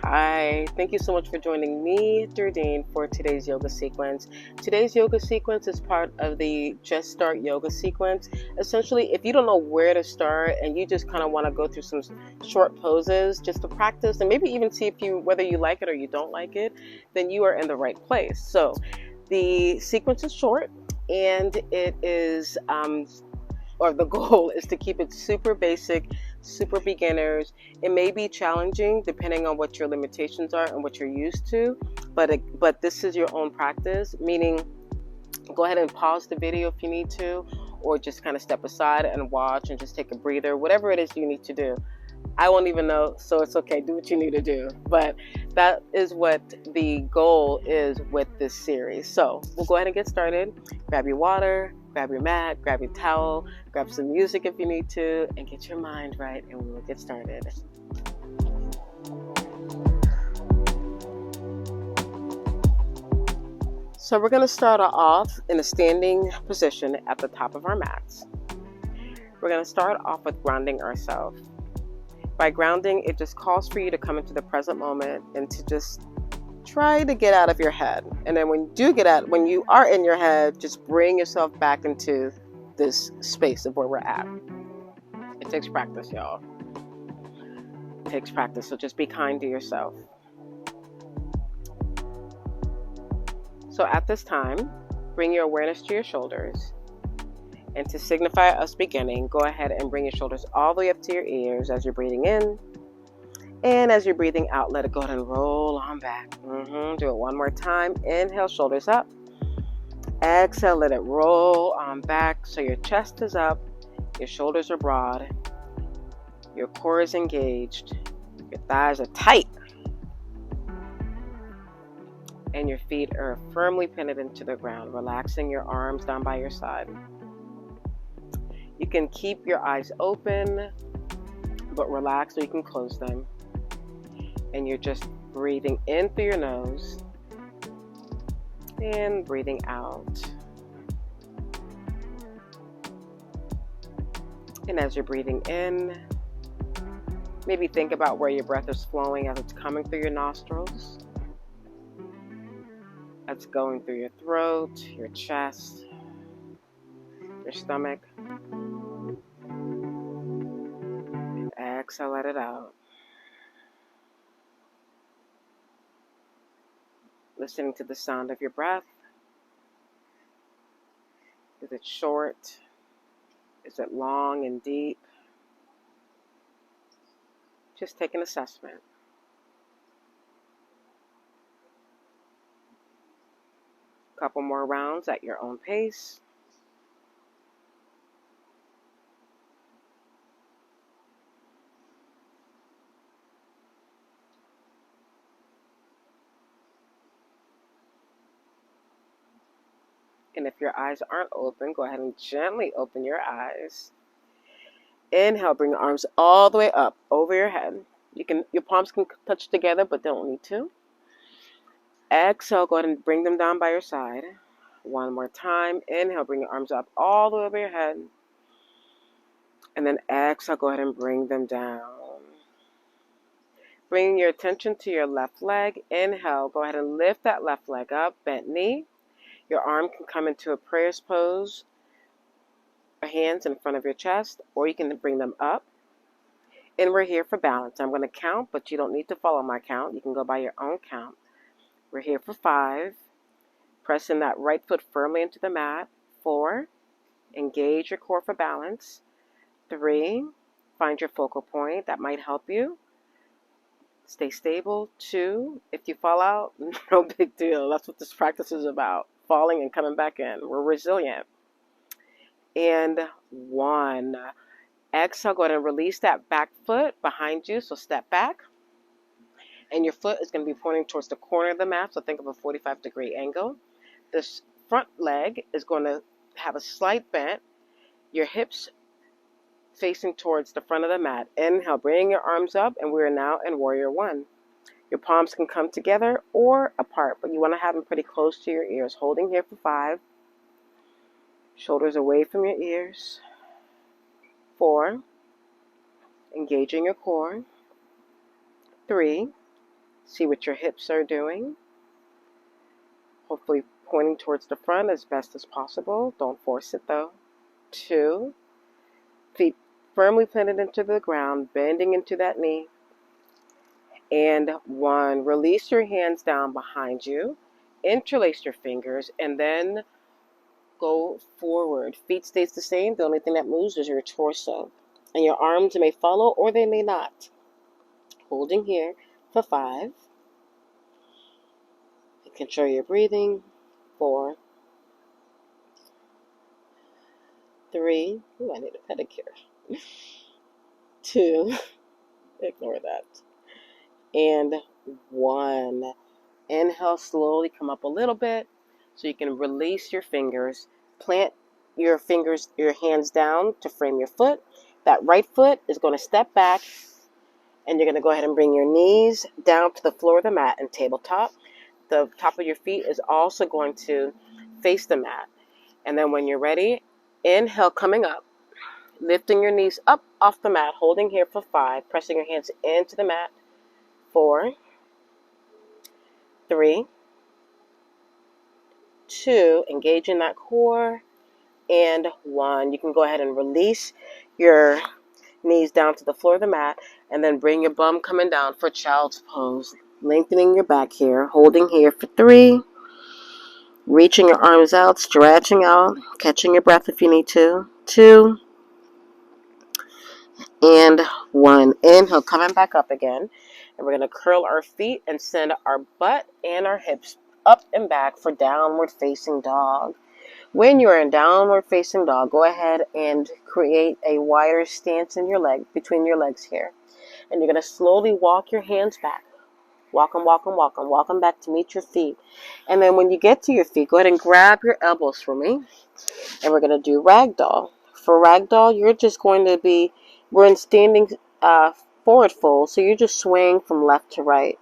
Hi, thank you so much for joining me, Derdine, for today's yoga sequence. Today's yoga sequence is part of the Just Start yoga sequence. Essentially, if you don't know where to start and you just kind of want to go through some short poses just to practice and maybe even see whether you like it or you don't like it, then you are in the right place. So the sequence is short and it is the goal is to keep it super basic, super beginners. It may be challenging depending on what your limitations are and what you're used to, but this is your own practice, meaning go ahead and pause the video if you need to, or just kind of step aside and watch and just take a breather, whatever it is you need to do. I won't even know, so it's okay. Do what you need to do. But that is what the goal is with this series. So we'll go ahead and get started. Grab your water, grab your mat, grab your towel, grab some music if you need to, and get your mind right, and we will get started. So we're going to start off in a standing position at the top of our mats. We're going to start off with grounding ourselves. By grounding, it just calls for you to come into the present moment and to just try to get out of your head. And then when you are in your head, just bring yourself back into this space of where we're at. It takes practice, y'all. It takes practice, so just be kind to yourself. So at this time, bring your awareness to your shoulders. And to signify us beginning, go ahead and bring your shoulders all the way up to your ears as you're breathing in. And as you're breathing out, let it go ahead and roll on back. Do it one more time. Inhale, shoulders up. Exhale, let it roll on back. So your chest is up, your shoulders are broad, your core is engaged, your thighs are tight, and your feet are firmly pinned into the ground, relaxing your arms down by your side. You can keep your eyes open, but relax so you can close them. And you're just breathing in through your nose and breathing out. And as you're breathing in, maybe think about where your breath is flowing as it's coming through your nostrils, as it's going through your throat, your chest, your stomach. Exhale, let it out. Listening to the sound of your breath. Is it short? Is it long and deep? Just take an assessment. A couple more rounds at your own pace. And if your eyes aren't open, go ahead and gently open your eyes. Inhale, bring your arms all the way up over your head. Your palms can touch together, but they don't need to. Exhale, go ahead and bring them down by your side. One more time. Inhale, bring your arms up all the way over your head. And then exhale, go ahead and bring them down. Bringing your attention to your left leg. Inhale, go ahead and lift that left leg up, bent knee. Your arm can come into a prayer's pose, hands in front of your chest, or you can bring them up. And we're here for balance. I'm going to count, but you don't need to follow my count. You can go by your own count. We're here for 5. Pressing that right foot firmly into the mat. 4. Engage your core for balance. 3. Find your focal point. That might help you. Stay stable. 2. If you fall out, no big deal. That's what this practice is about. Falling and coming back in. We're resilient. And 1. Exhale, go ahead and release that back foot behind you. So step back. And your foot is going to be pointing towards the corner of the mat. So think of a 45-degree angle. This front leg is going to have a slight bent. Your hips facing towards the front of the mat. Inhale, bring your arms up, and we are now in Warrior 1. Your palms can come together or apart, but you want to have them pretty close to your ears. Holding here for 5. Shoulders away from your ears. 4. Engaging your core. 3. See what your hips are doing. Hopefully pointing towards the front as best as possible. Don't force it though. 2, feet firmly planted into the ground, bending into that knee. And 1, release your hands down behind you. Interlace your fingers and then go forward. Feet stays the same. The only thing that moves is your torso. And your arms may follow or they may not. Holding here for 5. Control your breathing. 4, 3. Ooh, I need a pedicure. 2. Ignore that. And 1. Inhale, slowly come up a little bit so you can release your fingers. Plant your hands down to frame your foot. That right foot is going to step back, and you're going to go ahead and bring your knees down to the floor of the mat and tabletop. The top of your feet is also going to face the mat. And then when you're ready, inhale, coming up, lifting your knees up off the mat, holding here for 5, pressing your hands into the mat. 4, 3, 2, engaging that core, and 1. You can go ahead and release your knees down to the floor of the mat, and then bring your bum coming down for child's pose. Lengthening your back here, holding here for 3, reaching your arms out, stretching out, catching your breath if you need to. 2, and 1. Inhale, coming back up again. And we're going to curl our feet and send our butt and our hips up and back for downward facing dog. When you're in downward facing dog, go ahead and create a wider stance in your leg, between your legs here. And you're going to slowly walk your hands back. Walk them, walk them, walk them. Walk them back to meet your feet. And then when you get to your feet, go ahead and grab your elbows for me. And we're going to do ragdoll. For ragdoll, you're just going to be, we're in standing forward fold, so you're just swaying from left to right.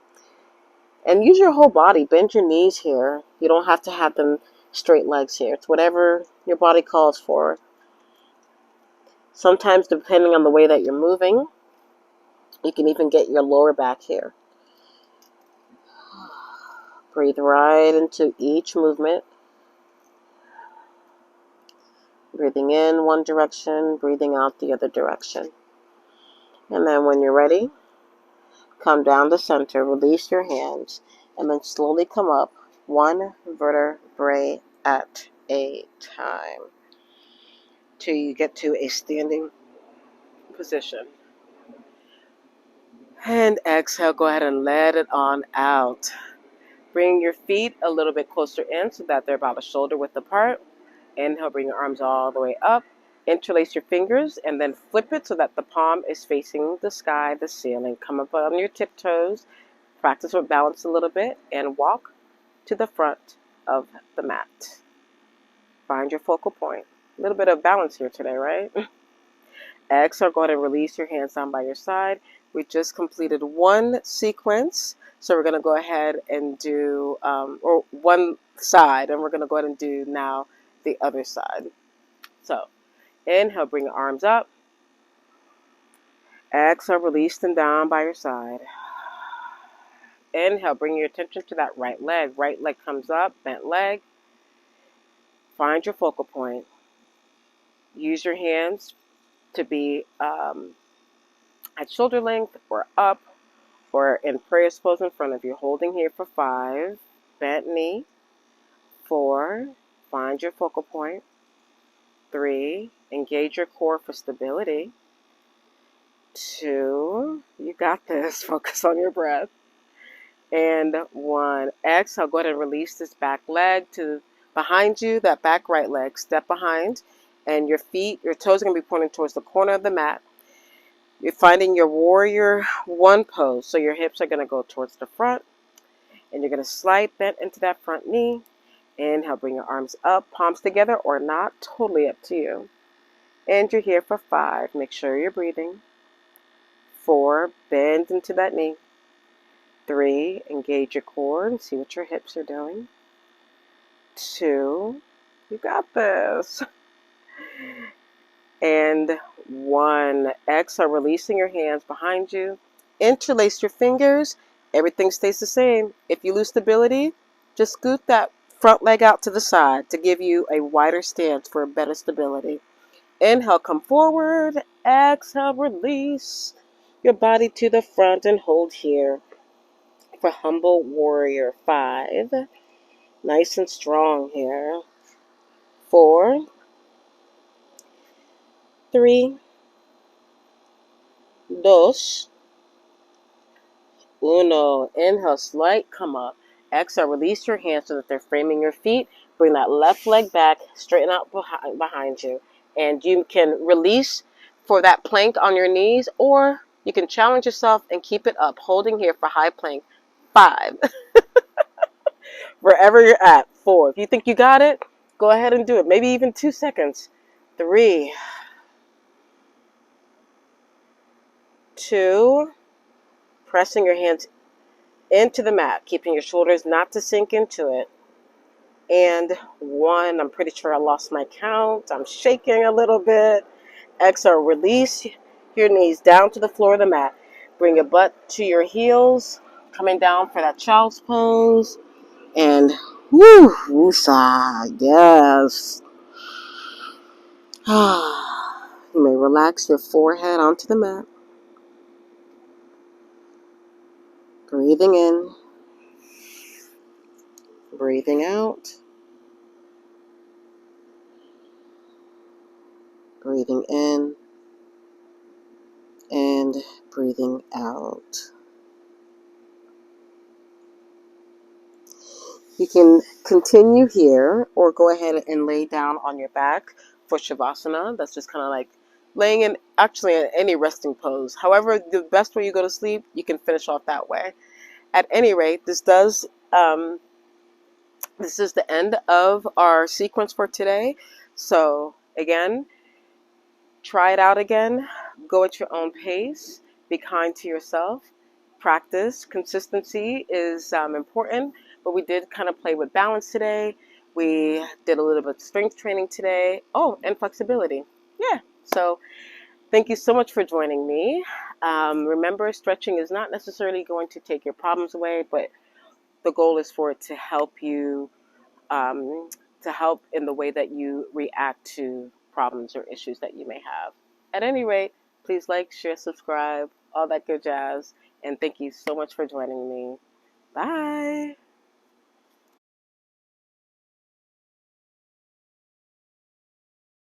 And use your whole body. Bend your knees here. You don't have to have them straight legs here. It's whatever your body calls for. Sometimes, depending on the way that you're moving, you can even get your lower back here. Breathe right into each movement. Breathing in one direction, breathing out the other direction. And then when you're ready, come down the center, release your hands, and then slowly come up 1 vertebrae at a time till you get to a standing position. And exhale, go ahead and let it on out. Bring your feet a little bit closer in so that they're about a shoulder width apart. Inhale, bring your arms all the way up. Interlace your fingers and then flip it so that the palm is facing the sky, the ceiling. Come up on your tiptoes. Practice with balance a little bit and walk to the front of the mat. Find your focal point. A little bit of balance here today, right? Exhale, go ahead and release your hands down by your side. We just completed one sequence. So we're going to go ahead and do, or one side, and we're going to go ahead and do now the other side. So inhale, bring your arms up. Exhale, release them down by your side. Inhale, bring your attention to that right leg. Right leg comes up, bent leg. Find your focal point. Use your hands to be at shoulder length or up or in prayer pose in front of you. Holding here for 5, bent knee. 4, find your focal point. 3, engage your core for stability. 2, you got this. Focus on your breath. And 1, exhale, go ahead and release this back leg to behind you, that back right leg. Step behind, and your feet, your toes are going to be pointing towards the corner of the mat. You're finding your warrior 1 pose, so your hips are going to go towards the front, and you're going to slide bent into that front knee. Inhale, bring your arms up, palms together or not, totally up to you. And you're here for 5. Make sure you're breathing. 4, bend into that knee. 3, engage your core and see what your hips are doing. 2, you got this. And 1, exhale, releasing your hands behind you. Interlace your fingers Everything stays the same. If you lose stability, just scoot that front leg out to the side to give you a wider stance for better stability. Inhale, come forward. Exhale, release your body to the front and hold here for Humble Warrior 5. Nice and strong here. 4, 3, 2, 1. Inhale, slight come up. Exhale, release your hands so that they're framing your feet. Bring that left leg back, straighten out behind you. And you can release for that plank on your knees, or you can challenge yourself and keep it up, holding here for high plank. 5. Wherever you're at. 4. If you think you got it, go ahead and do it. Maybe even 2 seconds. 3, 2, pressing your hands into the mat, keeping your shoulders not to sink into it. And 1, I'm pretty sure I lost my count. I'm shaking a little bit. Exhale, release your knees down to the floor of the mat. Bring your butt to your heels, coming down for that child's pose. And woo, woosah, yes. You may relax your forehead onto the mat. Breathing in, breathing out, breathing in, and breathing out. You can continue here or go ahead and lay down on your back for Shavasana. That's just kind of like laying in, actually in any resting pose. However, the best way you go to sleep, you can finish off that way. At any rate, this is the end of our sequence for today. So again, try it out again. Go at your own pace. Be kind to yourself. Practice. Consistency is important, but we did kind of play with balance today. We did a little bit of strength training today. Oh, and flexibility. Yeah. So thank you so much for joining me. Remember, stretching is not necessarily going to take your problems away, but the goal is for it to help you, to help in the way that you react to problems or issues that you may have. At any rate, please like, share, subscribe, all that good jazz. And thank you so much for joining me. Bye.